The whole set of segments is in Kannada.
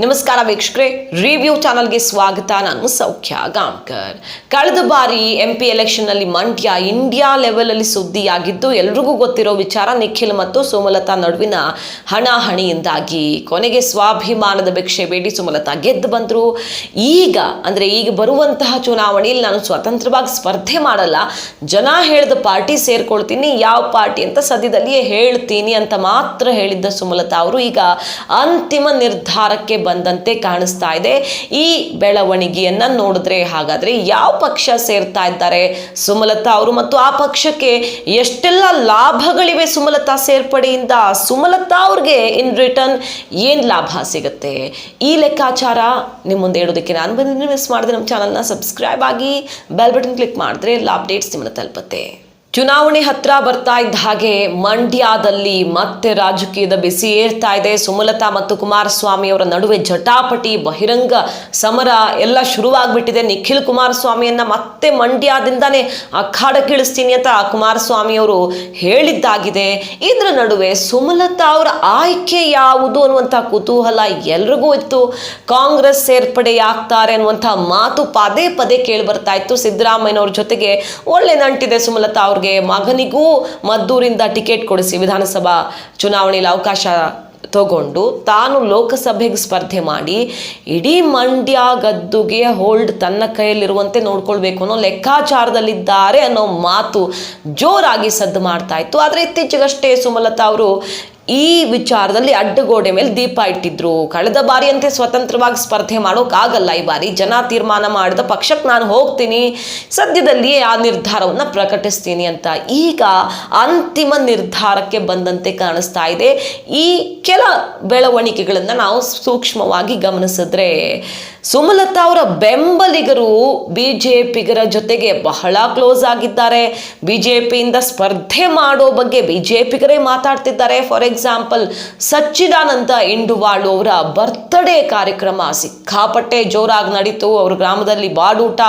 ನಮಸ್ಕಾರ ವೀಕ್ಷಕರೇ, ರಿವ್ಯೂ ಚಾನಲ್ಗೆ ಸ್ವಾಗತ. ನಾನು ಸೌಖ್ಯ ಗಾಂವ್ಕರ್. ಕಳೆದ ಬಾರಿ MP ಎಲೆಕ್ಷನ್ನಲ್ಲಿ ಮಂಡ್ಯ ಇಂಡಿಯಾ ಲೆವೆಲಲ್ಲಿ ಸುದ್ದಿಯಾಗಿದ್ದು ಎಲ್ರಿಗೂ ಗೊತ್ತಿರೋ ವಿಚಾರ. ನಿಖಿಲ್ ಮತ್ತು ಸುಮಲತಾ ನಡುವಿನ ಹಣಾಹಣಿಯಿಂದಾಗಿ ಕೊನೆಗೆ ಸ್ವಾಭಿಮಾನದ ಭಿಕ್ಷೆ ಬೇಡಿ ಸುಮಲತಾ ಗೆದ್ದು ಬಂದರು. ಈಗ ಬರುವಂತಹ ಚುನಾವಣೆಯಲ್ಲಿ ನಾನು ಸ್ವತಂತ್ರವಾಗಿ ಸ್ಪರ್ಧೆ ಮಾಡಲ್ಲ, ಜನ ಹೇಳಿದ ಪಾರ್ಟಿ ಸೇರ್ಕೊಳ್ತೀನಿ, ಯಾವ ಪಾರ್ಟಿ ಅಂತ ಸದ್ಯದಲ್ಲಿಯೇ ಹೇಳ್ತೀನಿ ಅಂತ ಮಾತ್ರ ಹೇಳಿದ್ದ ಸುಮಲತಾ ಅವರು ಈಗ ಅಂತಿಮ ನಿರ್ಧಾರಕ್ಕೆ ಬಂದಂತೆ ಕಾಣಿಸ್ತಾ ಇದೆ. ಈ ಬೆಳವಣಿಗೆಯನ್ನ ನೋಡಿದ್ರೆ ಹಾಗಾದ್ರೆ ಯಾವ ಪಕ್ಷ ಸೇರ್ತಾ ಇದ್ದಾರೆ ಸುಮಲತಾ ಅವರು ಮತ್ತು ಆ ಪಕ್ಷಕ್ಕೆ ಎಷ್ಟೆಲ್ಲ ಲಾಭಗಳಿವೆ ಸುಮಲತಾ ಸೇರ್ಪಡೆಯಿಂದ, ಸುಮಲತಾ ಅವ್ರಿಗೆ ಇನ್ ರಿಟರ್ನ್ ಏನ್ ಲಾಭ ಸಿಗುತ್ತೆ, ಈ ಲೆಕ್ಕಾಚಾರ ನಿಮ್ಮ ಮುಂದೆ ಇಡೋದಕ್ಕೆ ನಾನು ಬಂದಿದ್ದೀನಿ. ಮಿಸ್ ಮಾಡಿದ್ರೆ ನಮ್ಮ ಚಾನಲ್ನ ಸಬ್ಸ್ಕ್ರೈಬ್ ಆಗಿ ಬೆಲ್ ಬಟನ್ ಕ್ಲಿಕ್ ಮಾಡಿದ್ರೆ ಎಲ್ಲ ಅಪ್ಡೇಟ್ಸ್ ನಿಮ್ಮನ್ನ ತಲುಪುತ್ತೆ. ಚುನಾವಣೆ ಹತ್ರ ಬರ್ತಾ ಇದ್ದ ಹಾಗೆ ಮಂಡ್ಯದಲ್ಲಿ ಮತ್ತೆ ರಾಜಕೀಯದ ಬಿಸಿ ಏರ್ತಾ ಇದೆ. ಸುಮಲತಾ ಮತ್ತು ಕುಮಾರಸ್ವಾಮಿ ಅವರ ನಡುವೆ ಜಟಾಪಟಿ, ಬಹಿರಂಗ ಸಮರ ಎಲ್ಲ ಶುರುವಾಗ್ಬಿಟ್ಟಿದೆ. ನಿಖಿಲ್ ಕುಮಾರಸ್ವಾಮಿಯನ್ನ ಮತ್ತೆ ಮಂಡ್ಯದಿಂದಾನೇ ಅಖಾಡಕ್ಕಿಳಿಸ್ತೀನಿ ಅಂತ ಕುಮಾರಸ್ವಾಮಿ ಅವರು ಹೇಳಿದ್ದಾಗಿದೆ. ಇದರ ನಡುವೆ ಸುಮಲತಾ ಅವರ ಆಯ್ಕೆ ಯಾವುದು ಅನ್ನುವಂಥ ಕುತೂಹಲ ಎಲ್ರಿಗೂ ಇತ್ತು. ಕಾಂಗ್ರೆಸ್ ಸೇರ್ಪಡೆಯಾಗ್ತಾರೆ ಅನ್ನುವಂಥ ಮಾತು ಪದೇ ಪದೇ ಕೇಳಿ ಬರ್ತಾ ಇತ್ತು. ಸಿದ್ದರಾಮಯ್ಯನವ್ರ ಜೊತೆಗೆ ಒಳ್ಳೆ ನಂಟಿದೆ ಸುಮಲತಾ ಅವ್ರಿಗೆ. ಮಗನಿಗೂ ಮದ್ದೂರಿಂದ ಟಿಕೆಟ್ ಕೊಡಿಸಿ ವಿಧಾನಸಭಾ ಚುನಾವಣೆಯಲ್ಲಿ ಅವಕಾಶ ತಗೊಂಡು ತಾನು ಲೋಕಸಭೆಗೆ ಸ್ಪರ್ಧೆ ಮಾಡಿ ಇಡೀ ಮಂಡ್ಯ ಗದ್ದುಗೆ ಹೋಲ್ಡ್ ತನ್ನ ಕೈಯಲ್ಲಿರುವಂತೆ ನೋಡ್ಕೊಳ್ಬೇಕು ಅನ್ನೋ ಲೆಕ್ಕಾಚಾರದಲ್ಲಿದ್ದಾರೆ ಅನ್ನೋ ಮಾತು ಜೋರಾಗಿ ಸದ್ದು ಮಾಡ್ತಾ ಇತ್ತು. ಆದರೆ ಇತ್ತೀಚೆಗಷ್ಟೇ ಸುಮಲತಾ ಅವರು ಈ ವಿಚಾರದಲ್ಲಿ ಅಡ್ಡಗೋಡೆ ಮೇಲೆ ದೀಪ ಇಟ್ಟಿದ್ರು. ಕಳೆದ ಬಾರಿಯಂತೆ ಸ್ವತಂತ್ರವಾಗಿ ಸ್ಪರ್ಧೆ ಮಾಡೋಕ್ಕಾಗಲ್ಲ, ಈ ಬಾರಿ ಜನ ತೀರ್ಮಾನ ಮಾಡಿದ ಪಕ್ಷಕ್ಕೆ ನಾನು ಹೋಗ್ತೀನಿ, ಸದ್ಯದಲ್ಲಿಯೇ ಆ ನಿರ್ಧಾರವನ್ನು ಪ್ರಕಟಿಸ್ತೀನಿ ಅಂತ ಈಗ ಅಂತಿಮ ನಿರ್ಧಾರಕ್ಕೆ ಬಂದಂತೆ ಕಾಣಿಸ್ತಾ ಇದೆ. ಈ ಕೆಲ ಬೆಳವಣಿಗೆಗಳನ್ನು ನಾವು ಸೂಕ್ಷ್ಮವಾಗಿ ಗಮನಿಸಿದ್ರೆ ಸುಮಲತಾ ಅವರ ಬೆಂಬಲಿಗರು BJPಗರ ಜೊತೆಗೆ ಬಹಳ ಕ್ಲೋಸ್ ಆಗಿದ್ದಾರೆ. BJPಯಿಂದ ಸ್ಪರ್ಧೆ ಮಾಡೋ ಬಗ್ಗೆ BJPಗರೇ ಮಾತಾಡ್ತಿದ್ದಾರೆ. ಫಾರ್ ಎಕ್ಸಾಂಪಲ್ ಸಚ್ಚಿದಾನಂದ ಇಂಡುವಾಳು ಅವರ ಬರ್ತ್ಡೇ ಕಾರ್ಯಕ್ರಮ ಸಿಕ್ಕಾಪಟ್ಟೆ ಜೋರಾಗಿ ನಡೀತು. ಅವ್ರ ಗ್ರಾಮದಲ್ಲಿ ಬಾಡೂಟ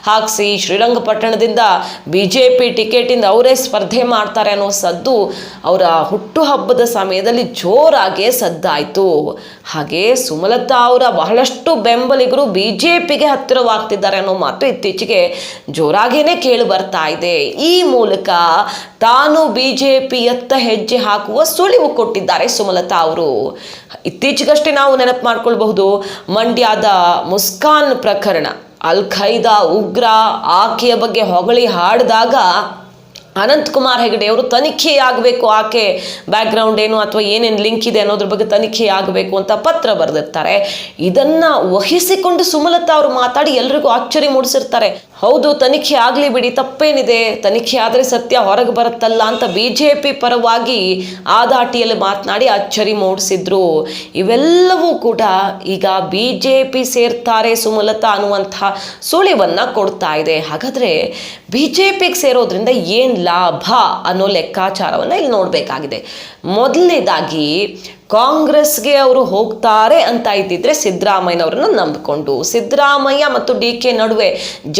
ಹಾಕಿಸಿ ಶ್ರೀರಂಗಪಟ್ಟಣದಿಂದ BJP ಟಿಕೆಟಿಂದ ಅವರೇ ಸ್ಪರ್ಧೆ ಮಾಡ್ತಾರೆ ಅನ್ನೋ ಸದ್ದು ಅವರ ಹುಟ್ಟುಹಬ್ಬದ ಸಮಯದಲ್ಲಿ ಜೋರಾಗಿ ಸದ್ದಾಯಿತು. ಹಾಗೆ ಸುಮಲತಾ ಅವರ ಬಹಳಷ್ಟು ಬೆಂಬಲಿಗರು BJPಗೆ ಹತ್ತಿರವಾಗ್ತಿದ್ದಾರೆ ಅನ್ನೋ ಮಾತು ಇತ್ತೀಚೆಗೆ ಜೋರಾಗೇನೆ ಕೇಳಿ ಬರ್ತಾ ಇದೆ. ಈ ಮೂಲಕ ತಾನು BJPಯತ್ತ ಹೆಜ್ಜೆ ಹಾಕುವ ಸುಳಿವು ಕೊಟ್ಟಿದ್ದಾರೆ ಸುಮಲತಾ ಅವರು. ಇತ್ತೀಚೆಗಷ್ಟೇ ನಾವು ನೆನಪು ಮಾಡ್ಕೊಳ್ಬಹುದು, ಮಂಡ್ಯದ ಮುಸ್ಕಾನ್ ಪ್ರಕರಣ, ಅಲ್ ಖೈದಾ ಉಗ್ರ ಆಕೆಯ ಬಗ್ಗೆ ಹೊಗಳಿ ಹಾಡಿದಾಗ ಅನಂತಕುಮಾರ್ ಹೆಗಡೆ ಅವರು ತನಿಖೆ ಆಗಬೇಕು, ಆಕೆ ಬ್ಯಾಕ್ಗ್ರೌಂಡ್ ಏನು ಅಥವಾ ಏನೇನು ಲಿಂಕ್ ಇದೆ ಅನ್ನೋದ್ರ ಬಗ್ಗೆ ತನಿಖೆ ಆಗಬೇಕು ಅಂತ ಪತ್ರ ಬರೆದಿರ್ತಾರೆ. ಇದನ್ನ ವಹಿಸಿಕೊಂಡು ಸುಮಲತಾ ಅವರು ಮಾತಾಡಿ ಎಲ್ರಿಗೂ ಆಶ್ಚರ್ಯ ಮೂಡಿಸಿರ್ತಾರೆ. ಹೌದು, ತನಿಖೆ ಆಗಲಿ ಬಿಡಿ, ತಪ್ಪೇನಿದೆ, ತನಿಖೆ ಆದರೆ ಸತ್ಯ ಹೊರಗೆ ಬರುತ್ತಲ್ಲ ಅಂತ BJP ಪರವಾಗಿ ಆ ದಾಟಿಯಲ್ಲಿ ಮಾತನಾಡಿ ಅಚ್ಚರಿ ಮೂಡಿಸಿದ್ರು. ಇವೆಲ್ಲವೂ ಕೂಡ ಈಗ BJP ಸೇರ್ತಾರೆ ಸುಮಲತಾ ಅನ್ನುವಂಥ ಸುಳಿವನ್ನ ಕೊಡ್ತಾ ಇದೆ. ಹಾಗಾದ್ರೆ BJPಗೆ ಸೇರೋದ್ರಿಂದ ಏನು ಲಾಭ ಅನ್ನೋ ಲೆಕ್ಕಾಚಾರವನ್ನು ಇಲ್ಲಿ ನೋಡಬೇಕಾಗಿದೆ. ಮೊದಲನೇದಾಗಿ ಕಾಂಗ್ರೆಸ್ಗೆ ಅವರು ಹೋಗ್ತಾರೆ ಅಂತ ಇದ್ದಿದ್ರೆ ಸಿದ್ದರಾಮಯ್ಯನವ್ರನ್ನ ನಂಬಿಕೊಂಡು, ಸಿದ್ದರಾಮಯ್ಯ ಮತ್ತು DK ನಡುವೆ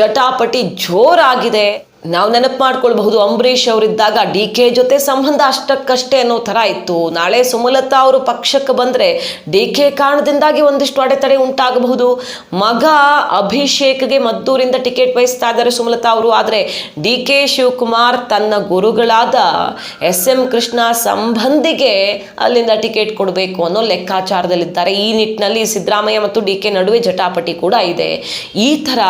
ಜಟಾಪಟಿ ಜೋರಾಗಿದೆ. ನಾವು ನೆನಪು ಮಾಡ್ಕೊಳ್ಬಹುದು, ಅಂಬರೀಷ್ ಅವರಿದ್ದಾಗ DK ಜೊತೆ ಸಂಬಂಧ ಅಷ್ಟಕ್ಕಷ್ಟೇ ಅನ್ನೋ ಥರ ಇತ್ತು. ನಾಳೆ ಸುಮಲತಾ ಅವರು ಪಕ್ಷಕ್ಕೆ ಬಂದರೆ DK ಕಾರಣದಿಂದಾಗಿ ಒಂದಿಷ್ಟು ಅಡೆತಡೆ ಉಂಟಾಗಬಹುದು. ಮಗ ಅಭಿಷೇಕ್ಗೆ ಮದ್ದೂರಿಂದ ಟಿಕೆಟ್ ವಹಿಸ್ತಾ ಇದ್ದಾರೆ ಸುಮಲತಾ ಅವರು. ಆದರೆ DK ಶಿವಕುಮಾರ್ ತನ್ನ ಗುರುಗಳಾದ SM ಕೃಷ್ಣ ಸಂಬಂಧಿಗೆ ಅಲ್ಲಿಂದ ಟಿಕೆಟ್ ಕೊಡಬೇಕು ಅನ್ನೋ ಲೆಕ್ಕಾಚಾರದಲ್ಲಿದ್ದಾರೆ. ಈ ನಿಟ್ಟಿನಲ್ಲಿ ಸಿದ್ದರಾಮಯ್ಯ ಮತ್ತು DK ನಡುವೆ ಜಟಾಪಟಿ ಕೂಡ ಇದೆ. ಈ ಥರ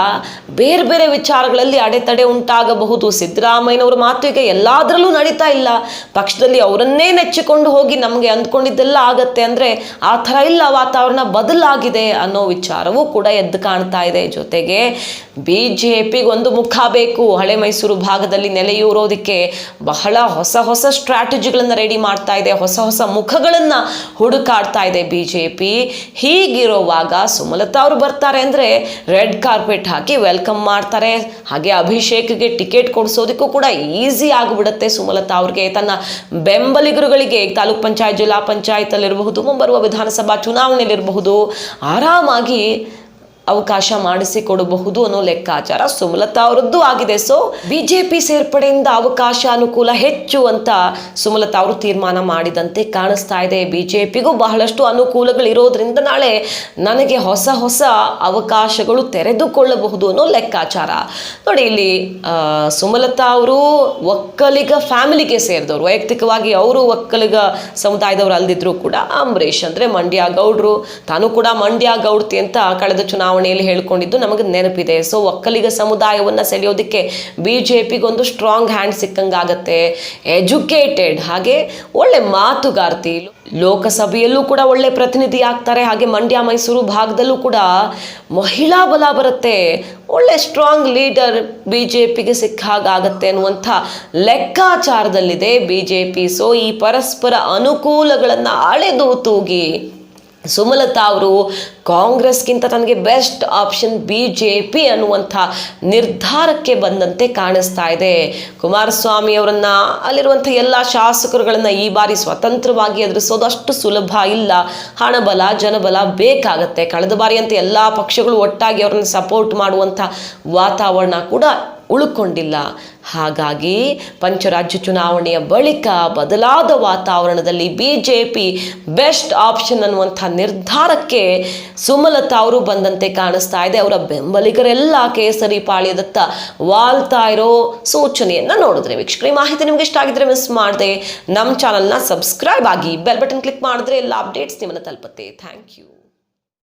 ಬೇರೆ ಬೇರೆ ವಿಚಾರಗಳಲ್ಲಿ ಅಡೆತಡೆ ಉಂಟಾಗಬಹುದು. ಸಿದ್ದರಾಮಯ್ಯನವ್ರ ಮಾತು ಈಗ ಎಲ್ಲಾದ್ರಲ್ಲೂ ನಡೀತಾ ಇಲ್ಲ. ಪಕ್ಷದಲ್ಲಿ ಅವರನ್ನೇ ನೆಚ್ಚಿಕೊಂಡು ಹೋಗಿ ನಮಗೆ ಅಂದ್ಕೊಂಡಿದ್ದೆಲ್ಲ ಆಗತ್ತೆ ಅಂದ್ರೆ ಆ ಥರ ಇಲ್ಲ, ವಾತಾವರಣ ಬದಲಾಗಿದೆ ಅನ್ನೋ ವಿಚಾರವೂ ಕೂಡ ಎದ್ದು ಕಾಣ್ತಾ ಇದೆ. ಜೊತೆಗೆ BJPಗೆ ಒಂದು ಮುಖ ಬೇಕು. ಹಳೆ ಮೈಸೂರು ಭಾಗದಲ್ಲಿ ನೆಲೆಯೂರೋದಕ್ಕೆ ಬಹಳ ಹೊಸ ಹೊಸ ಸ್ಟ್ರಾಟಜಿಗಳನ್ನು ರೆಡಿ ಮಾಡ್ತಾ ಇದೆ, ಹೊಸ ಹೊಸ ಮುಖಗಳನ್ನು ಹುಡುಕಾಡ್ತಾ ಇದೆ BJP. ಹೀಗಿರುವಾಗ ಸುಮಲತಾ ಅವರು ಬರ್ತಾರೆ ಅಂದರೆ ರೆಡ್ ಕಾರ್ಪೆಟ್ ಹಾಕಿ ವೆಲ್ಕಮ್ ಮಾಡ್ತಾರೆ. ಹಾಗೆ ಅಭಿಷೇಕ್ಗೆ ಟಿಕೆಟ್ ಕೊಡಿಸೋದಕ್ಕೂ ಕೂಡ ಈಸಿ ಆಗಿಬಿಡುತ್ತೆ ಸುಮಲತಾ ಅವ್ರಿಗೆ. ತನ್ನ ಬೆಂಬಲಿಗರುಗಳಿಗೆ ತಾಲೂಕ್ ಪಂಚಾಯತ್, ಜಿಲ್ಲಾ ಪಂಚಾಯತ್ ಅಲ್ಲಿರಬಹುದು, ಮುಂಬರುವ ವಿಧಾನಸಭಾ ಚುನಾವಣೆಯಲ್ಲಿರಬಹುದು, ಆರಾಮಾಗಿ ಅವಕಾಶ ಮಾಡಿಸಿಕೊಡಬಹುದು ಅನ್ನೋ ಲೆಕ್ಕಾಚಾರ ಸುಮಲತಾ ಅವರದ್ದು ಆಗಿದೆ. ಸೊ ಬಿಜೆಪಿ ಸೇರ್ಪಡೆಯಿಂದ ಅವಕಾಶ ಅನುಕೂಲ ಹೆಚ್ಚು ಅಂತ ಸುಮಲತಾ ಅವರು ತೀರ್ಮಾನ ಮಾಡಿದಂತೆ ಕಾಣಿಸ್ತಾ ಇದೆ. ಬಿಜೆಪಿಗೂ ಬಹಳಷ್ಟು ಅನುಕೂಲಗಳು ಇರೋದ್ರಿಂದ ನಾಳೆ ನನಗೆ ಹೊಸ ಹೊಸ ಅವಕಾಶಗಳು ತೆರೆದುಕೊಳ್ಳಬಹುದು ಅನ್ನೋ ಲೆಕ್ಕಾಚಾರ. ನೋಡಿ, ಇಲ್ಲಿ ಸುಮಲತಾ ಅವರು ಒಕ್ಕಲಿಗ ಫ್ಯಾಮಿಲಿಗೆ ಸೇರಿದವರು. ವೈಯಕ್ತಿಕವಾಗಿ ಅವರು ಒಕ್ಕಲಿಗ ಸಮುದಾಯದವರು ಅಲ್ದಿದ್ರು ಕೂಡ ಅಂಬರೀಷ್ ಅಂದ್ರೆ ಮಂಡ್ಯ ಗೌಡ್ರು, ತಾನು ಕೂಡ ಮಂಡ್ಯ ಗೌಡ್ತಿ ಅಂತ ಕಳೆದ ಚುನಾವಣೆಯಲ್ಲಿ ಹೇಳ್ಕೊಂಡಿದ್ದು ನಮಗೆ ನೆನಪಿದೆ. ಸೊ ಒಕ್ಕಲಿಗ ಸಮುದಾಯವನ್ನ ಸೆಳೆಯೋದಕ್ಕೆ ಬಿಜೆಪಿಗೆ ಒಂದು ಸ್ಟ್ರಾಂಗ್ ಹ್ಯಾಂಡ್ ಸಿಕ್ಕಂಗಾಗತ್ತೆ. ಎಜುಕೇಟೆಡ್, ಹಾಗೆ ಒಳ್ಳೆ ಮಾತುಗಾರ್ತಿ, ಲೋಕಸಭೆಯಲ್ಲೂ ಕೂಡ ಒಳ್ಳೆ ಪ್ರತಿನಿಧಿ ಆಗ್ತಾರೆ. ಹಾಗೆ ಮಂಡ್ಯ ಮೈಸೂರು ಭಾಗದಲ್ಲೂ ಕೂಡ ಮಹಿಳಾ ಬಲ ಬರುತ್ತೆ. ಒಳ್ಳೆ ಸ್ಟ್ರಾಂಗ್ ಲೀಡರ್ ಬಿಜೆಪಿಗೆ ಸಿಕ್ಕಾಗತ್ತೆ ಅನ್ನುವಂಥ ಲೆಕ್ಕಾಚಾರದಲ್ಲಿದೆ ಬಿಜೆಪಿ. ಸೊ ಈ ಪರಸ್ಪರ ಅನುಕೂಲಗಳನ್ನು ಅಳೆದು ತೂಗಿ ಸುಮಲತಾ ಅವರು ಕಾಂಗ್ರೆಸ್ಗಿಂತ ತನಗೆ ಬೆಸ್ಟ್ ಆಪ್ಷನ್ ಬಿಜೆಪಿ ಅನ್ನುವಂಥ ನಿರ್ಧಾರಕ್ಕೆ ಬಂದಂತೆ ಕಾಣಿಸ್ತಾ ಇದೆ. ಕುಮಾರಸ್ವಾಮಿ ಅವರನ್ನ, ಅಲ್ಲಿರುವಂಥ ಎಲ್ಲ ಶಾಸಕರುಗಳನ್ನ ಈ ಬಾರಿ ಸ್ವತಂತ್ರವಾಗಿ ಎದುರಿಸೋದು ಅಷ್ಟು ಸುಲಭ ಇಲ್ಲ. ಹಣಬಲ ಜನಬಲ ಬೇಕಾಗತ್ತೆ. ಕಳೆದ ಬಾರಿ ಅಂತ ಎಲ್ಲ ಪಕ್ಷಗಳು ಒಟ್ಟಾಗಿ ಅವರನ್ನು ಸಪೋರ್ಟ್ ಮಾಡುವಂಥ ವಾತಾವರಣ ಕೂಡ ಉಳ್ಕೊಂಡಿಲ್ಲ. ಹಾಗಾಗಿ ಪಂಚರಾಜ್ಯ ಚುನಾವಣೆಯ ಬಳಿಕ ಬದಲಾದ ವಾತಾವರಣದಲ್ಲಿ ಬಿಜೆಪಿ ಬೆಸ್ಟ್ ಆಪ್ಷನ್ ಅನ್ನುವಂಥ ನಿರ್ಧಾರಕ್ಕೆ ಸುಮಲತಾ ಅವರು ಬಂದಂತೆ ಕಾಣಿಸ್ತಾ ಇದೆ. ಅವರ ಬೆಂಬಲಿಗರೆಲ್ಲ ಕೇಸರಿ ಪಾಳ್ಯದತ್ತ ವಾಲ್ತಾ ಇರೋ ಸೂಚನೆಯನ್ನ ನೋಡಿದ್ರೆ. ವೀಕ್ಷಕರೇ, ಮಾಹಿತಿ ನಿಮ್ಗೆ ಇಷ್ಟ ಆಗಿದ್ರೆ ಮಿಸ್ ಮಾಡದೆ ನಮ್ಮ ಚಾನಲ್ನ ಸಬ್ಸ್ಕ್ರೈಬ್ ಆಗಿ ಬೆಲ್ ಬಟನ್ ಕ್ಲಿಕ್ ಮಾಡಿದ್ರೆ ಎಲ್ಲ ಅಪ್ಡೇಟ್ಸ್ ನಿಮ್ಮನ್ನು ತಲುಪುತ್ತೆ. Thank you.